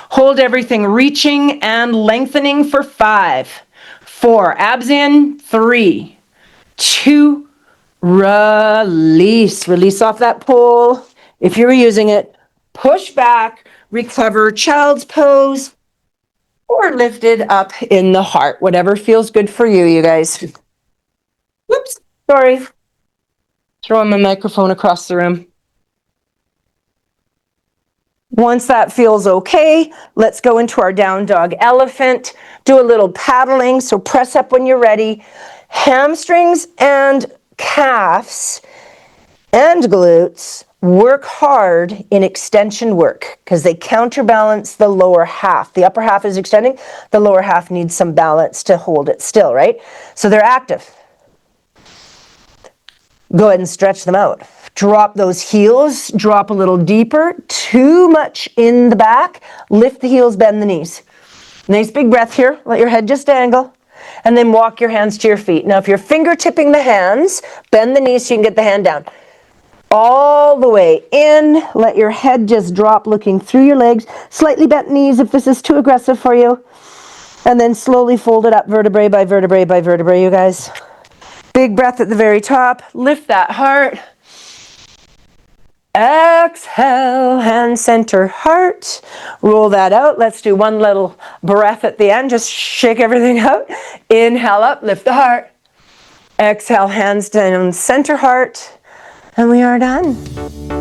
Hold everything, reaching and lengthening for 5, 4, abs in, 3, 2, release. Release off that pull. If you're using it, push back, recover child's pose. or lifted up in the heart, whatever feels good for you, you guys. Whoops, sorry. Throwing my microphone across the room. Once that feels okay, let's go into our down dog elephant. Do a little paddling, so press up when you're ready. Hamstrings and calves and glutes work hard in extension work because they counterbalance the lower half. The upper half is extending, the lower half needs some balance to hold it still, right? So they're active. Go ahead and stretch them out. Drop those heels, drop a little deeper, too much in the back. Lift the heels, bend the knees. Nice big breath here. Let your head just dangle. And then walk your hands to your feet. Now, if you're fingertipping the hands, bend the knees so you can get the hand down. All the way in. Let your head just drop looking through your legs. Slightly bent knees if this is too aggressive for you. And then slowly fold it up vertebrae by vertebrae by vertebrae, you guys. Big breath at the very top. Lift that heart. Exhale, hand center heart. Roll that out. Let's do one little breath at the end. Just shake everything out. Inhale up, lift the heart. Exhale, hands down, center heart. And we are done.